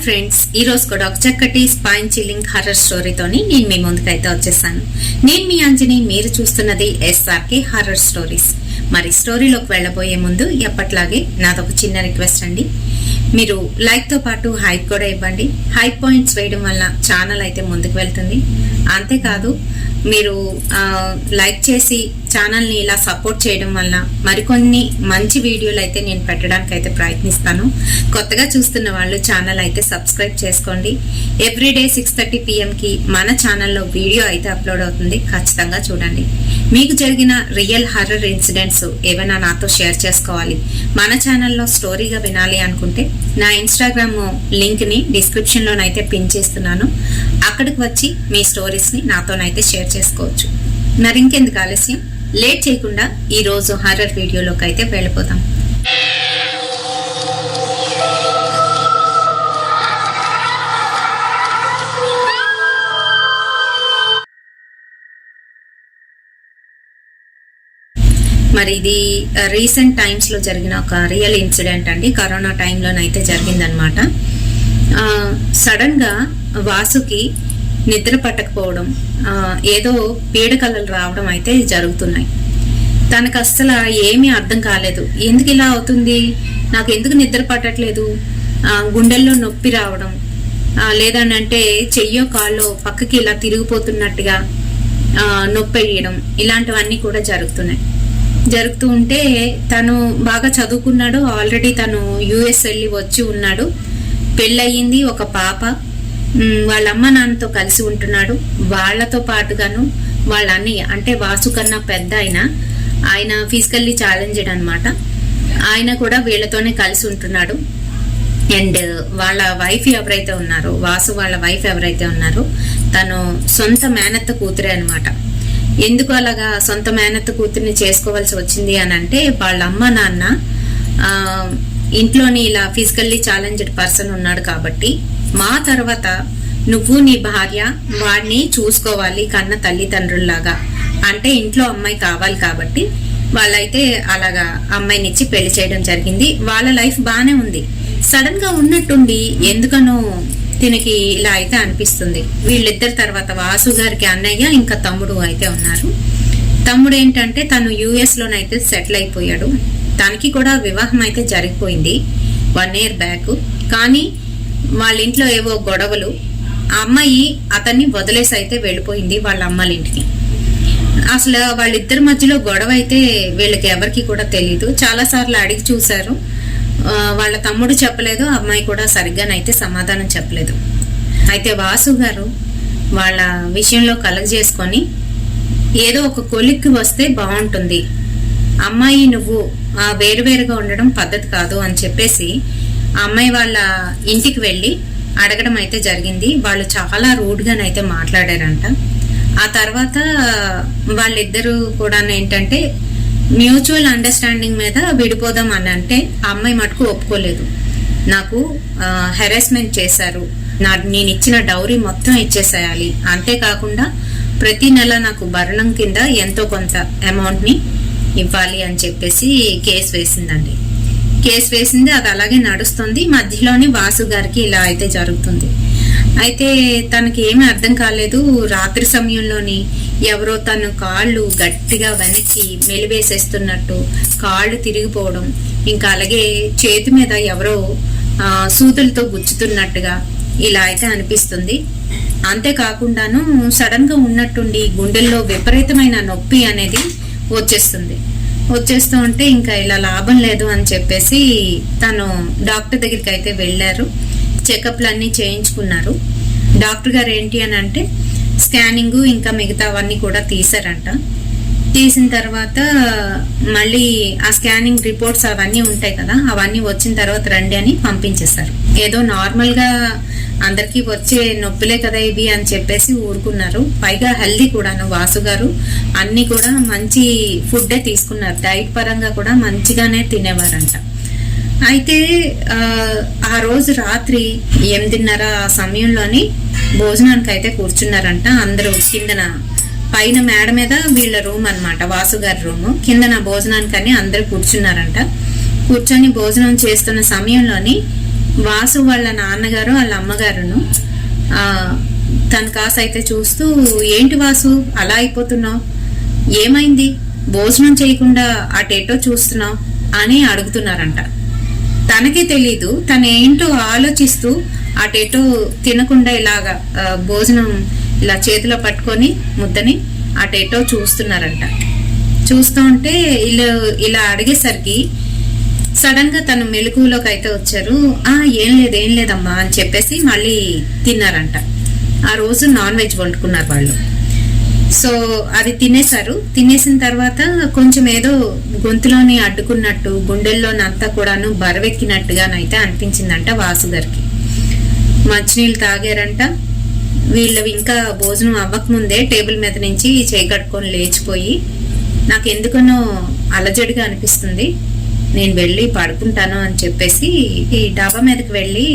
Friends, ఈ రోజు కూడా ఒక చక్కటి స్పైన్ చిల్లింగ్ హర్రర్ స్టోరీతోని నేను మీ ముందుకైతే వచ్చేసాను. నేను మీ అంజని, మీరు చూస్తున్నది SRK హర్రర్ స్టోరీస్. మరి స్టోరీలోకి వెళ్ళబోయే ముందు ఎప్పట్లాగే నాదొక చిన్న రిక్వెస్ట్ అండి. మీరు లైక్ తో పాటు హైప్ కూడా ఇవ్వండి. హైప్ పాయింట్స్ వేయడం వల్ల ఛానల్ అయితే ముందుకు వెళ్తుంది. అంతేకాదు, మీరు లైక్ చేసి ఛానల్ని ఇలా సపోర్ట్ చేయడం వల్ల మరికొన్ని మంచి వీడియోలు అయితే నేను పెట్టడానికి అయితే ప్రయత్నిస్తాను. కొత్తగా చూస్తున్న వాళ్ళు ఛానల్ అయితే సబ్స్క్రైబ్ చేసుకోండి. ఎవ్రీడే 6:30 PM మన ఛానల్లో వీడియో అయితే అప్లోడ్ అవుతుంది. ఖచ్చితంగా చూడండి. మీకు జరిగిన రియల్ హర్రర్ ఇన్సిడెంట్స్ ఏమైనా నాతో షేర్ చేసుకోవాలి, మన ఛానల్లో స్టోరీగా వినాలి అనుకుంటే నా ఇన్స్టాగ్రామ్ లింక్ ని డిస్క్రిప్షన్ లోనైతే పిన్ చేస్తున్నాను. అక్కడికి వచ్చి మీ స్టోరీస్ ని నాతోనైతే షేర్ చేసుకోవచ్చు. మరి ఇంకెందుకు ఆలస్యం, లేట్ చేయకుండా ఈ రోజు హర్రర్ వీడియోలోకి అయితే వెళ్ళిపోతాం. మరి ఇది రీసెంట్ టైమ్స్ లో జరిగిన ఒక రియల్ ఇన్సిడెంట్ అండి. కరోనా టైంలోనైతే జరిగిందనమాట. సడన్ గా వాసుకి నిద్ర పట్టకపోవడం, ఏదో పీడకలలు రావడం అయితే జరుగుతున్నాయి. తనకు అస్సలు ఏమీ అర్థం కాలేదు. ఎందుకు ఇలా అవుతుంది, నాకు ఎందుకు నిద్ర పట్టట్లేదు, గుండెల్లో నొప్పి రావడం, లేదనంటే చెయ్యో కాళ్ళో పక్కకి ఇలా తిరిగిపోతున్నట్టుగా నొప్పి వేయడం, ఇలాంటివన్నీ కూడా జరుగుతూ ఉంటే తను బాగా చదువుకున్నాడు. ఆల్రెడీ తను US వెళ్ళి వచ్చి ఉన్నాడు. పెళ్ళయింది, ఒక పాప, వాళ్ళ అమ్మ నాన్నతో కలిసి ఉంటున్నాడు. వాళ్లతో పాటుగాను వాళ్ళ అన్నయ్య, అంటే వాసు కన్నా పెద్ద ఆయన ఫిజికల్లీ ఛాలెంజ్డ్ అనమాట. ఆయన కూడా వీళ్ళతోనే కలిసి ఉంటున్నాడు. అండ్ వాళ్ళ వైఫ్ ఎవరైతే ఉన్నారో, వాసు వాళ్ళ వైఫ్ ఎవరైతే ఉన్నారో, తను సొంత మేనత్త కూతురే అనమాట. ఎందుకు అలాగా సొంత మేనత్త కూతుర్ని చేసుకోవాల్సి వచ్చింది అని అంటే, వాళ్ళ అమ్మ నాన్న ఇంట్లోని ఇలా ఫిజికల్లీ ఛాలెంజ్డ్ పర్సన్ ఉన్నాడు కాబట్టి, మా తర్వాత నువ్వు నీ భార్య వాడిని చూసుకోవాలి కన్న తల్లిదండ్రుల్లాగా, అంటే ఇంట్లో అమ్మాయి కావాలి కాబట్టి వాళ్ళైతే అలాగా అమ్మాయినిచ్చి పెళ్లి చేయడం జరిగింది. వాళ్ళ లైఫ్ బానే ఉంది. సడన్ గా ఉన్నట్టుండి ఎందుకనో తినకి ఇలా అయితే అనిపిస్తుంది. వీళ్ళిద్దరి తర్వాత వాసు గారికి అన్నయ్య, ఇంకా తమ్ముడు అయితే ఉన్నారు. తమ్ముడు ఏంటంటే తను US లోనైతే సెటిల్ అయిపోయాడు. తనకి కూడా వివాహం అయితే జరిగిపోయింది 1 year బ్యాక్. కానీ వాళ్ళ ఇంట్లో ఏవో గొడవలు, ఆ అమ్మాయి అతన్ని వదిలేసి అయితే వెళ్ళిపోయింది వాళ్ళ అమ్మాళ్ళ ఇంటికి. అసలు వాళ్ళిద్దరి మధ్యలో గొడవ అయితే వీళ్ళకి ఎవరికి కూడా తెలీదు. చాలా సార్లు అడిగి చూశారు. వాళ్ళ తమ్ముడు చెప్పలేదు, అమ్మాయి కూడా సరిగ్గానైతే సమాధానం చెప్పలేదు. అయితే వాసు గారు వాళ్ళ విషయంలో కలగజేసుకొని, ఏదో ఒక కొలిక్కి వస్తే బాగుంటుంది, అమ్మాయి నువ్వు వేరువేరుగా ఉండడం పద్ధతి కాదు అని చెప్పేసి ఆ అమ్మాయి వాళ్ళ ఇంటికి వెళ్ళి అడగడం అయితే జరిగింది. వాళ్ళు చాలా రూడ్గానైతే మాట్లాడారంట. ఆ తర్వాత వాళ్ళిద్దరూ కూడా ఏంటంటే మ్యూచువల్ అండర్స్టాండింగ్ మీద విడిపోదాం అని అంటే, ఆ అమ్మాయి మటుకు ఒప్పుకోలేదు. నాకు హెరాస్మెంట్ చేశారు, నేను ఇచ్చిన డౌరీ మొత్తం ఇచ్చేసేయాలి, అంతేకాకుండా ప్రతి నెల నాకు భరణం కింద ఎంతో కొంత అమౌంట్ ని ఇవ్వాలి అని చెప్పేసి కేసు వేసిందండి. కేసు వేసింది, అది అలాగే నడుస్తుంది. మధ్యలోని వాసు గారికి ఇలా అయితే జరుగుతుంది. అయితే తనకి ఏమీ అర్థం కాలేదు. రాత్రి సమయంలోని ఎవరో తన కాళ్ళు గట్టిగా వెనక్కి మెలివేసేస్తున్నట్టు, కాళ్ళు తిరిగిపోవడం, ఇంకా అలాగే చేతి మీద ఎవరో సూదులతో గుచ్చుతున్నట్టుగా ఇలా అయితే అనిపిస్తుంది. అంతేకాకుండాను సడన్ గా ఉన్నట్టుండి గుండెల్లో విపరీతమైన నొప్పి అనేది వచ్చేస్తూ ఉంటే ఇంకా ఇలా లాభం లేదు అని చెప్పేసి తను డాక్టర్ దగ్గరికి అయితే వెళ్ళారు. చెకప్లు అన్ని చేయించుకున్నారు. డాక్టర్ గారు ఏంటి అని అంటే స్కానింగ్ ఇంకా మిగతావన్నీ కూడా తీసారంట. తీసిన తర్వాత మళ్ళీ ఆ స్కానింగ్ రిపోర్ట్స్ అవన్నీ ఉంటాయి కదా, అవన్నీ వచ్చిన తర్వాత రండి అని పంపించేశారు. ఏదో నార్మల్ గా అందరికి వచ్చే నొప్పులే కదా ఇవి అని చెప్పేసి ఊరుకున్నారు. పైగా హెల్దీ కూడాను. వాసు గారు అన్ని కూడా మంచి ఫుడ్డే తీసుకున్నారు. డైట్ పరంగా కూడా మంచిగానే తినేవారంట. అయితే ఆ రోజు రాత్రి 8:30 సమయంలోని భోజనానికి అయితే కూర్చున్నారంట. అందరూ కిందన, పైన మేడ మీద వీళ్ళ రూమ్ అనమాట, వాసు గారి రూము, కిందన భోజనానికని అందరూ కూర్చున్నారంట. కూర్చొని భోజనం చేస్తున్న సమయంలోని వాసు వాళ్ళ నాన్నగారు వాళ్ళ అమ్మగారును తన కాసు అయితే చూస్తూ, ఏంటి వాసు అలా అయిపోతున్నావు, ఏమైంది, భోజనం చేయకుండా అటేటో చూస్తున్నావు అని అడుగుతున్నారంట. తనకే తెలీదు, తనేంటో ఆలోచిస్తూ అటేటో తినకుండా ఇలాగా భోజనం ఇలా చేతిలో పట్టుకొని ముద్దని అటేటో చూస్తున్నారంట. చూస్తూ ఉంటే ఇలా అడిగేసరికి సడన్ గా తను మెలకువలోకి అయితే వచ్చారు. ఏం లేదమ్మా అని చెప్పేసి మళ్ళీ తిన్నారంట. ఆ రోజు నాన్ వెజ్ వండుకున్నారు వాళ్ళు. సో అది తినేశారు. తినేసిన తర్వాత కొంచెం ఏదో గొంతులోని అడ్డుకున్నట్టు, గుండెల్లోనంతా కూడాను బరవెక్కినట్టుగానైతే అనిపించిందంట వాసు గారికి. మంచినీళ్ళు తాగారంట. వీళ్ళు ఇంకా భోజనం అవ్వకముందే టేబుల్ మీద నుంచి చేయి కట్టుకొని లేచిపోయి, నాకు ఎందుకనో అలజడిగా అనిపిస్తుంది, నేను వెళ్ళి పడుకుంటాను అని చెప్పేసి ఈ డాబా మీదకి వెళ్ళి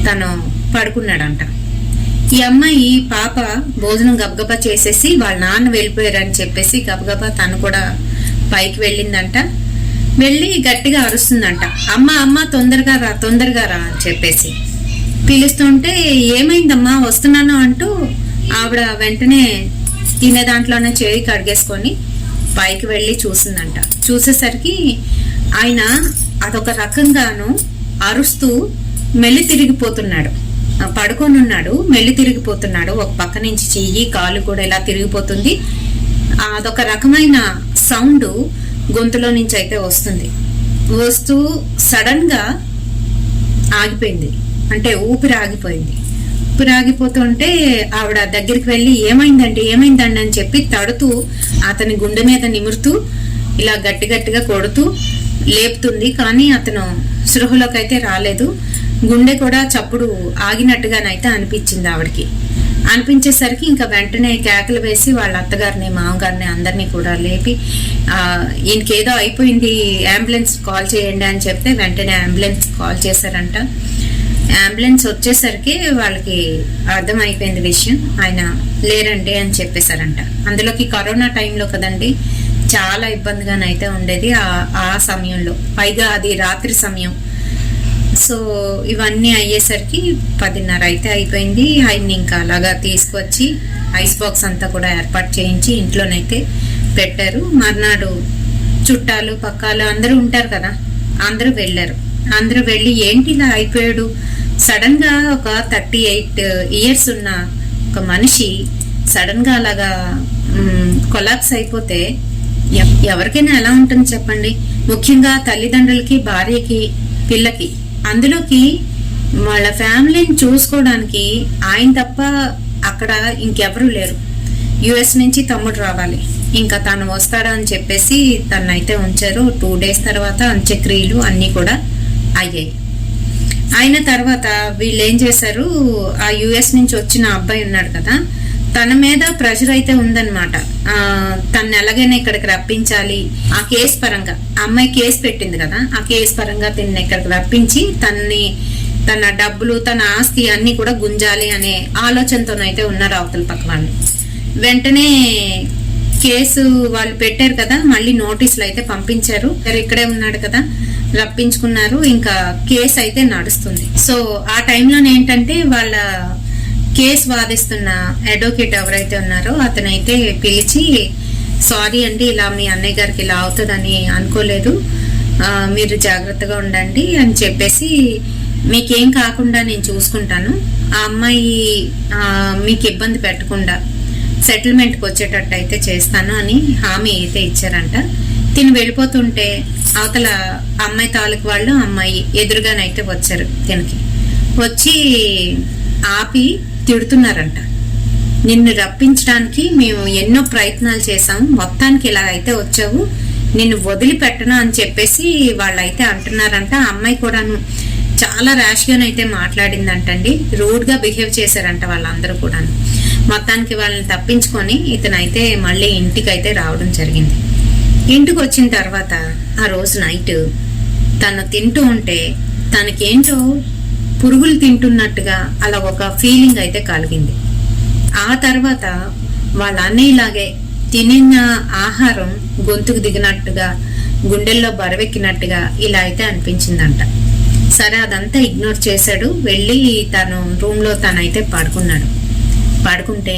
తను పడుకున్నాడంట. ఈ అమ్మాయి పాప భోజనం గబగబా చేసేసి వాళ్ళ నాన్న వెళ్ళిపోయారని చెప్పేసి గబగబా తను కూడా పైకి వెళ్ళిందంట. వెళ్ళి గట్టిగా అరుస్తుందంట, అమ్మ తొందరగా రా అని చెప్పేసి పిలుస్తుంటే, ఏమైందమ్మా వస్తున్నాను అంటూ ఆవిడ వెంటనే తినే దాంట్లోనే చేయి కడిగేసుకొని పైకి వెళ్ళి చూసిందంట. చూసేసరికి ఆయన అదొక రకంగాను అరుస్తూ మెల్లి తిరిగిపోతున్నాడు, పడుకొని ఉన్నాడు, మెల్లి తిరిగిపోతున్నాడు. ఒక పక్క నుంచి చెయ్యి కాలు కూడా ఇలా తిరిగిపోతుంది. అదొక రకమైన సౌండ్ గొంతులో నుంచి అయితే వస్తూ సడన్ గా ఆగిపోయింది. అంటే ఊపిరి ఆగిపోతుంటే ఆవిడ దగ్గరికి వెళ్ళి ఏమైందండి అని చెప్పి తడుతూ అతని గుండె మీద నిమురుతూ ఇలా గట్టిగా కొడుతూ లేపుతుంది. కానీ అతను సృహలోకి అయితే రాలేదు. గుండె కూడా చప్పుడు ఆగినట్టుగానైతే అనిపించింది ఆవిడకి. అనిపించేసరికి ఇంకా వెంటనే కేకలు వేసి వాళ్ళ అత్తగారిని మామగారిని అందరినీ కూడా లేపి ఈయనకేదో అయిపోయింది, అంబులెన్స్ కాల్ చేయండి అని చెప్తే వెంటనే అంబులెన్స్ కాల్ చేశారంట. అంబులెన్స్ వచ్చేసరికి వాళ్ళకి అర్థమైపోయింది విషయం, ఆయన లేరండి అని చెప్పేశారంట. అందులోకి కరోనా టైంలో కదండి, చాలా ఇబ్బందిగానైతే ఉండేది ఆ సమయంలో, పైగా అది రాత్రి సమయం. సో ఇవన్నీ అయ్యేసరికి 10:30 అయితే అయిపోయింది. ఆయన్ని ఇంకా అలాగా తీసుకొచ్చి ఐస్ బాక్స్ అంతా కూడా ఏర్పాటు చేయించి ఇంట్లోనైతే పెట్టారు. మర్నాడు చుట్టాలు పక్కాలు అందరూ ఉంటారు కదా, అందరూ వెళ్ళి ఏంటి ఇలా అయిపోయాడు, సడన్ గా ఒక 38 ఇయర్స్ ఉన్న ఒక మనిషి సడన్ గా అలాగా కొలాప్స్ అయిపోతే ఎవరికైనా ఎలా ఉంటుంది చెప్పండి. ముఖ్యంగా తల్లిదండ్రులకి, భార్యకి, పిల్లకి. అందులోకి వాళ్ళ ఫ్యామిలీని చూసుకోవడానికి ఆయన తప్ప అక్కడ ఇంకెవరూ లేరు. యుఎస్ నుంచి తమ్ముడు రావాలి, ఇంకా తను వస్తాడా అని చెప్పేసి తనైతే ఉంచారు. 2 days తర్వాత అంత్యక్రియలు అన్నీ కూడా అయ్యాయి. అయిన తర్వాత వీళ్ళు ఏం చేశారు, ఆ యుఎస్ నుంచి వచ్చిన అబ్బాయి ఉన్నాడు కదా, తన మీద ప్రెషర్ అయితే ఉందన్నమాట. తను ఎలాగైనా ఇక్కడికి రప్పించాలి, ఆ కేసు పరంగా అమ్మాయి కేసు పెట్టింది కదా, ఆ కేసు పరంగా తనని ఇక్కడికి రప్పించి తన డబ్బులు, తన ఆస్తి అన్ని కూడా గుంజాలి అనే ఆలోచనతోనైతే ఉన్నారు అవతల పక్క వాళ్ళు. వెంటనే కేసు వాళ్ళు పెట్టారు కదా, మళ్ళీ నోటీసులు అయితే పంపించారు. ఇక్కడే ఉన్నాడు కదా, రప్పించుకున్నారు. ఇంకా కేసు అయితే నడుస్తుంది. సో ఆ టైంలో ఏంటంటే వాళ్ళ కేసు వాదిస్తున్న అడ్వకేట్ ఎవరైతే ఉన్నారో అతనైతే పిలిచి, సారీ అండి, ఇలా మీ అన్నయ్య గారికి ఇలా అవుతుందని అనుకోలేదు, మీరు జాగ్రత్తగా ఉండండి అని చెప్పేసి, మీకేం కాకుండా నేను చూసుకుంటాను, ఆ అమ్మాయి మీకు ఇబ్బంది పెట్టకుండా సెటిల్మెంట్కి వచ్చేటట్టు అయితే చేస్తాను అని హామీ అయితే ఇచ్చారంట. తిని వెళ్ళిపోతుంటే అవతల అమ్మాయి తాలూకు వాళ్ళు అమ్మాయి ఎదురుగానైతే వచ్చారు. తినకి వచ్చి ఆపి తిడుతున్నారంట, నిన్ను రప్పించడానికి మేము ఎన్నో ప్రయత్నాలు చేసాం, మొత్తానికి ఇలా అయితే వచ్చావు, నిన్ను వదిలిపెట్టను అని చెప్పేసి వాళ్ళైతే అంటున్నారంట. అమ్మాయి కూడాను చాలా ర్యాష్ గానైతే మాట్లాడిందంటండి, రూడ్ గా బిహేవ్ చేశారంట వాళ్ళందరూ కూడాను. మొత్తానికి వాళ్ళని తప్పించుకొని ఇతనైతే మళ్ళీ ఇంటికి అయితే రావడం జరిగింది. ఇంటికి వచ్చిన తర్వాత ఆ రోజు నైట్ తను తింటూ ఉంటే తనకేంటో పురుగులు తింటున్నట్టుగా అలా ఒక ఫీలింగ్ అయితే కలిగింది. ఆ తర్వాత వాళ్ళ అన్నయ్యలాగే తినిన ఆహారం గొంతుకు దిగినట్టుగా, గుండెల్లో బరవెక్కినట్టుగా ఇలా అయితే అనిపించిందంట. సరే అదంతా ఇగ్నోర్ చేశాడు. వెళ్ళి తను రూమ్లో తనైతే పడుకుంటే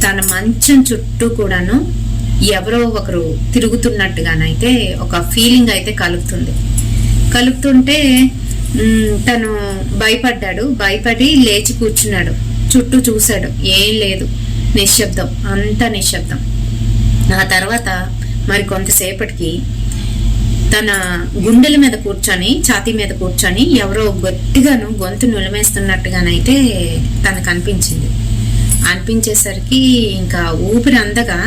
తన మంచం చుట్టూ కూడాను ఎవరో ఒకరు తిరుగుతున్నట్టుగానైతే ఒక ఫీలింగ్ అయితే కలుగుతుంటే తను భయపడి లేచి కూర్చున్నాడు. చుట్టూ చూశాడు, ఏం లేదు, నిశ్శబ్దం, అంతా నిశ్శబ్దం. ఆ తర్వాత మరి కొంతసేపటికి తన గుండెల మీద కూర్చొని, ఛాతీ మీద కూర్చొని ఎవరో గట్టిగాను గొంతు నులిమేస్తున్నట్టుగానైతే తనకు అనిపించేసరికి ఇంకా ఊపిరి అందగా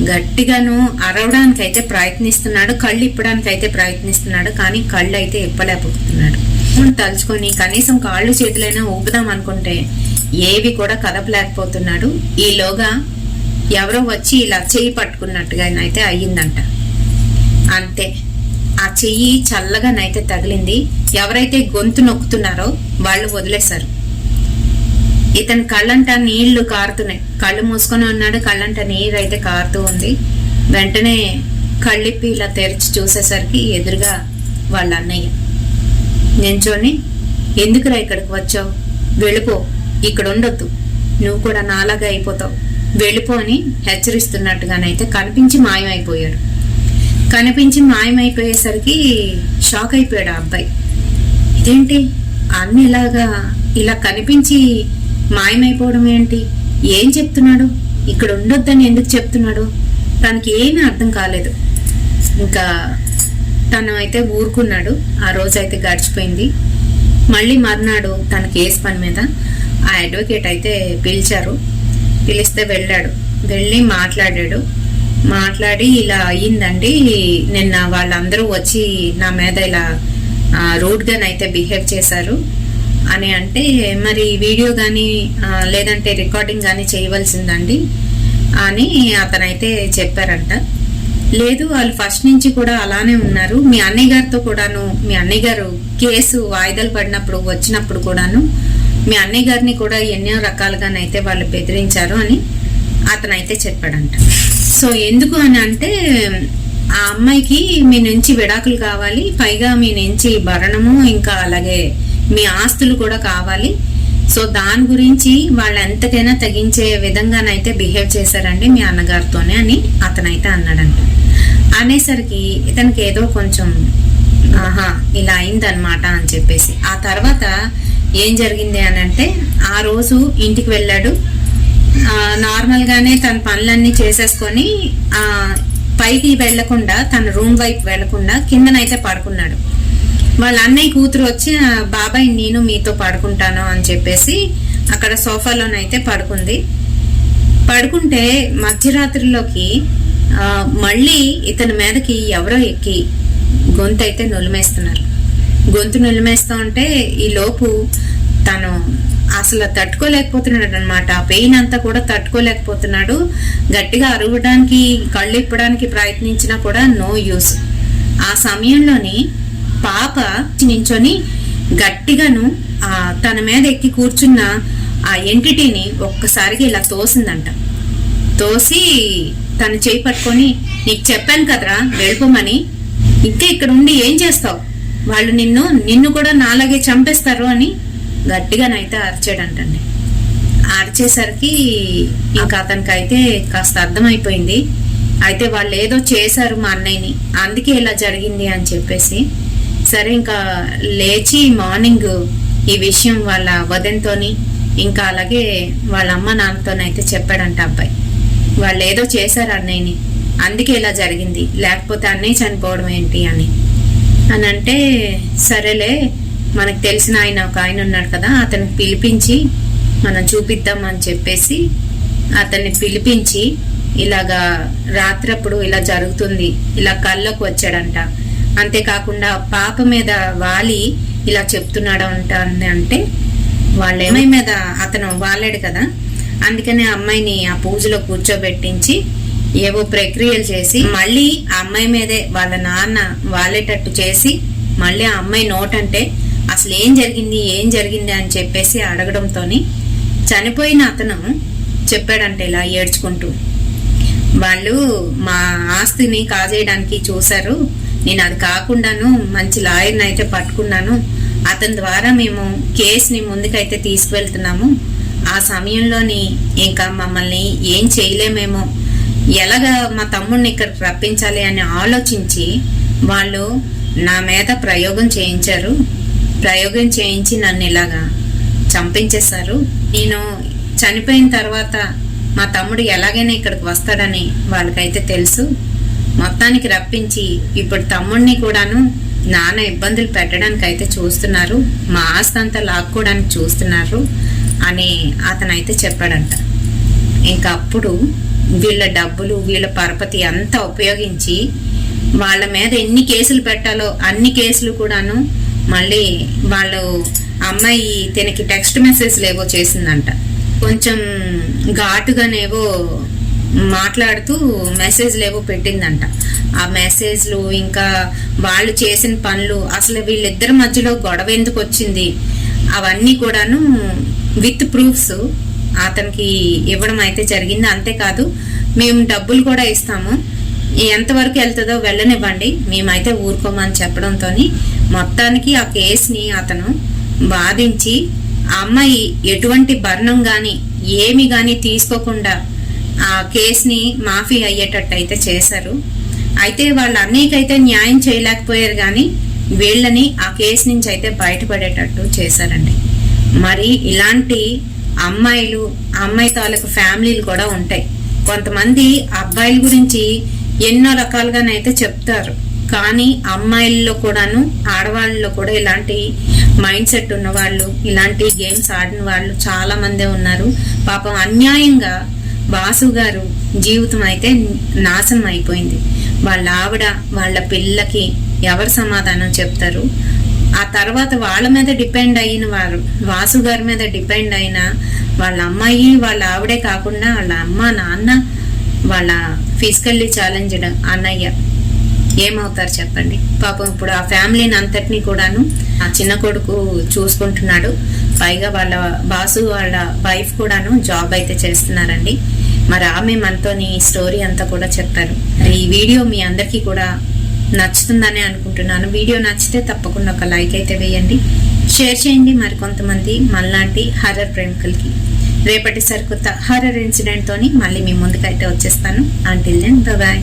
గట్టిగాను అరవడానికైతే ప్రయత్నిస్తున్నాడు, కళ్ళు ఇప్పడానికైతే ప్రయత్నిస్తున్నాడు. కానీ కళ్ళు అయితే ఇప్పలేకపోతున్నాడు. తలుచుకొని కనీసం కాళ్ళు చేతులైనా ఊపుదాం అనుకుంటే ఏవి కూడా కదపలేకపోతున్నాడు. ఈలోగా ఎవరో వచ్చి ఇలా చెయ్యి పట్టుకున్నట్టుగానైతే అయ్యిందంట. అంతే, ఆ చెయ్యి చల్లగానైతే తగిలింది. ఎవరైతే గొంతు నొక్కుతున్నారో వాళ్ళు వదిలేశారు. ఇతని కళ్ళంట నీళ్లు కారుతున్నాయి. కళ్ళు మూసుకొని ఉన్నాడు, కళ్ళంట నీరు అయితే కారుతూ ఉంది. వెంటనే కళ్ళిప్పి ఇలా తెరిచి చూసేసరికి ఎదురుగా వాళ్ళ అన్నయ్య నించొని, ఎందుకురా ఇక్కడికి వచ్చావు, వెళ్ళిపో, ఇక్కడ ఉండొద్దు, నువ్వు కూడా నాలాగా అయిపోతావు, వెళ్ళిపో అని హెచ్చరిస్తున్నట్టుగానైతే కనిపించి మాయమైపోయేసరికి షాక్ అయిపోయాడు ఆ అబ్బాయి. ఇదేంటి అన్ని ఇలా కనిపించి మాయమైపోవడం ఏంటి, ఏం చెప్తున్నాడు, ఇక్కడ ఉండొద్దని ఎందుకు చెప్తున్నాడు, తనకి ఏమీ అర్థం కాలేదు. ఇంకా తను అయితే ఊరుకున్నాడు. ఆ రోజు అయితే గడిచిపోయింది. మళ్ళీ మర్నాడు తన కేసు పని మీద ఆ అడ్వకేట్ అయితే పిలిస్తే వెళ్ళి మాట్లాడి ఇలా అయ్యిందండి, నిన్న వాళ్ళందరూ వచ్చి నా మీద ఇలా రూడ్గానైతే బిహేవ్ చేశారు అని అంటే, మరి వీడియో కానీ లేదంటే రికార్డింగ్ కానీ చేయవలసిందండి అని అతనైతే చెప్పారంట. లేదు, వాళ్ళు ఫస్ట్ నుంచి కూడా అలానే ఉన్నారు, మీ అన్నయ్య గారితో కూడాను, మీ అన్నయ్య గారు కేసు వాయిదాలు పడినప్పుడు వచ్చినప్పుడు కూడాను మీ అన్నయ్య గారిని కూడా ఎన్నో రకాలుగానైతే వాళ్ళు బెదిరించారు అని అతనైతే చెప్పాడంట. సో ఎందుకు అని అంటే, ఆ అమ్మాయికి మీ నుంచి విడాకులు కావాలి, పైగా మీ నుంచి భరణము, ఇంకా అలాగే మీ ఆస్తులు కూడా కావాలి. సో దాని గురించి వాళ్ళు ఎంతకైనా తగ్గించే విధంగానైతే బిహేవ్ చేశారండి మీ అన్నగారితోనే అని అతనైతే అన్నాడంట. అనేసరికి ఇతనికి ఏదో కొంచెం ఇలా అయిందనమాట అని చెప్పేసి, ఆ తర్వాత ఏం జరిగింది అని అంటే, ఆ రోజు ఇంటికి వెళ్ళాడు. నార్మల్ గానే తన పనులన్నీ చేసేసుకొని పైకి వెళ్లకుండా, తన రూమ్ వైపు వెళ్లకుండా కిందనైతే పడుకున్నాడు. వాళ్ళ అన్నయ్య కూతురు వచ్చి, బాబాయ్ నేను మీతో పడుకుంటాను అని చెప్పేసి అక్కడ సోఫాలోనైతే పడుకుంటే మధ్యరాత్రిలోకి మళ్ళీ ఇతని మీదకి ఎవరో ఎక్కి గొంతు నులిమేస్తా ఉంటే ఈ లోపు తను అసలు తట్టుకోలేకపోతున్నాడు అనమాట. ఆ పెయిన్ అంతా కూడా తట్టుకోలేకపోతున్నాడు. గట్టిగా అరవడానికి, కళ్ళు ఇప్పడానికి ప్రయత్నించినా కూడా నో యూస్. ఆ సమయంలోని పాప నించొని గట్టిగాను తన మీద ఎక్కి కూర్చున్న ఆ ఎంటిటీని ఒక్కసారిగా ఇలా తోసి తను చేయి పట్టుకొని, నీకు చెప్పాను కదరా వెళ్ళిపోమని, ఇంకా ఇక్కడ ఉండి ఏం చేస్తావు, వాళ్ళు నిన్ను కూడా నాలాగే చంపేస్తారు అని గట్టిగానైతే అరిచాడంటండి. అరిచేసరికి ఇంకా అతనికైతే కాస్త అర్థమైపోయింది. అయితే వాళ్ళు ఏదో చేశారు మా అన్నయ్యని, అందుకే ఇలా జరిగింది అని చెప్పేసి, సరే ఇంకా లేచి మార్నింగ్ ఈ విషయం వాళ్ళ వదనతోని, ఇంకా అలాగే వాళ్ళ అమ్మ నాన్నతోనైతే చెప్పాడంట అబ్బాయి. వాళ్ళు ఏదో చేశారు అన్నయ్యని, అందుకే ఇలా జరిగింది, లేకపోతే అన్నయ్య చనిపోవడం ఏంటి అని అంటే, సరేలే మనకు తెలిసిన ఒక ఆయన ఉన్నాడు కదా, అతనికి పిలిపించి మనం చూపిద్దాం అని చెప్పేసి అతన్ని పిలిపించి, ఇలాగా రాత్రప్పుడు ఇలా జరుగుతుంది, ఇలా కళ్ళకు వచ్చాడంట. అంతేకాకుండా పాప మీద వాలి ఇలా చెప్తున్నాడు అంటే, వాళ్ళ అమ్మాయి మీద అతను వాలాడు కదా, అందుకనే అమ్మాయిని ఆ పూజలో కూర్చోబెట్టించి ఏవో ప్రక్రియలు చేసి మళ్ళీ ఆ అమ్మాయి మీదే వాళ్ళ నాన్న వాలేటట్టు చేసి, మళ్ళీ ఆ అమ్మాయి నోటంటే అసలు ఏం జరిగింది అని చెప్పేసి అడగడంతోని చనిపోయిన అతను చెప్పాడంటే ఇలా ఏడ్చుకుంటూ, వాళ్ళు మా ఆస్తిని కాజేయడానికి చూశారు, నేను అది కాకుండాను మంచి లాయర్ని అయితే పట్టుకున్నాను, అతని ద్వారా మేము కేసుని ముందుకైతే తీసుకువెళ్తున్నాము. ఆ సమయంలోని ఇంకా మమ్మల్ని ఏం చేయలేమేమో, ఎలాగా మా తమ్ముడిని ఇక్కడికి రప్పించాలి అని ఆలోచించి వాళ్ళు నా మీద ప్రయోగం చేయించి నన్ను ఇలాగా చంపించేశారు. నేను చనిపోయిన తర్వాత మా తమ్ముడు ఎలాగైనా ఇక్కడికి వస్తాడని వాళ్ళకైతే తెలుసు. మొత్తానికి రప్పించి ఇప్పుడు తమ్ముడిని కూడాను నాన్న ఇబ్బందులు పెట్టడానికి అయితే చూస్తున్నారు, మా ఆస్తి అంతా లాక్కోవడానికి చూస్తున్నారు అని అతనైతే చెప్పాడంట. ఇంకా అప్పుడు వీళ్ళ డబ్బులు వీళ్ళ పరపతి అంతా ఉపయోగించి వాళ్ళ మీద ఎన్ని కేసులు పెట్టాలో అన్ని కేసులు కూడాను మళ్ళీ వాళ్ళు అమ్మాయి తనకి టెక్స్ట్ మెసేజ్లు ఏవో చేసిందంట. కొంచెం ఘాటుగానేవో మాట్లాడుతూ మెసేజ్లు ఏవో పెట్టిందంట. ఆ మెసేజ్లు ఇంకా వాళ్ళు చేసిన పనులు, అసలు వీళ్ళిద్దరి మధ్యలో గొడవ ఎందుకు వచ్చింది అవన్నీ కూడాను విత్ ప్రూఫ్స్ అతనికి ఇవ్వడం అయితే జరిగింది. అంతేకాదు మేము డబ్బులు కూడా ఇస్తాము, ఎంతవరకు వెళ్తుందో వెళ్ళనివ్వండి, మేమైతే ఊరుకోమని చెప్పడంతో మొత్తానికి ఆ కేసుని అతను బాధించి ఆ అమ్మాయి ఎటువంటి భరణం గాని ఏమి గాని తీసుకోకుండా ఆ కేసుని మాఫీ అయ్యేటట్టు అయితే చేశారు. అయితే వాళ్ళ అన్నయ్యకైతే న్యాయం చేయలేకపోయారు కానీ వీళ్ళని ఆ కేసు నుంచి అయితే బయటపడేటట్టు చేశారండి. మరి ఇలాంటి అమ్మాయి తాలూకు ఫ్యామిలీలు కూడా ఉంటాయి. కొంతమంది అబ్బాయిల గురించి ఎన్నో రకాలుగానైతే చెప్తారు, కానీ అమ్మాయిల్లో కూడాను ఆడవాళ్ళలో కూడా ఇలాంటి మైండ్ సెట్ ఉన్న వాళ్ళు, ఇలాంటి గేమ్స్ ఆడిన వాళ్ళు చాలా మందే ఉన్నారు. పాపం అన్యాయంగా బాసు గారు జీవితం అయితే నాశనం అయిపోయింది. వాళ్ళ ఆవిడ వాళ్ళ పిల్లకి ఎవరు సమాధానం చెప్తారు? ఆ తర్వాత వాళ్ళ మీద డిపెండ్ అయిన వారు, వాసు గారి మీద డిపెండ్ అయిన వాళ్ళ అమ్మాయి వాళ్ళ ఆవిడే కాకుండా వాళ్ళ అమ్మ నాన్న, వాళ్ళ ఫిజికల్లీ ఛాలెంజ్డ్ అన్నయ్య ఏమవుతారు చెప్పండి? పాపం ఇప్పుడు ఆ ఫ్యామిలీని అంతటినీ కూడాను ఆ చిన్న కొడుకు చూసుకుంటున్నాడు. పైగా వాళ్ళ బాసు వాళ్ళ వైఫ్ కూడాను జాబ్ అయితే చేస్తున్నారండి. మరి ఆమె మనతోని ఈ స్టోరీ అంతా కూడా చెప్పారు. ఈ వీడియో మీ అందరికీ కూడా నచ్చుతుందని అనుకుంటున్నాను. వీడియో నచ్చితే తప్పకుండా ఒక లైక్ అయితే వేయండి, షేర్ చేయండి మరి కొంతమంది మనలాంటి హర్రర్ ప్రేమికులకి. రేపటి సరికొత్త హర్రర్ ఇన్సిడెంట్ తోని మళ్ళీ మీ ముందుకైతే వచ్చేస్తాను. Until then by.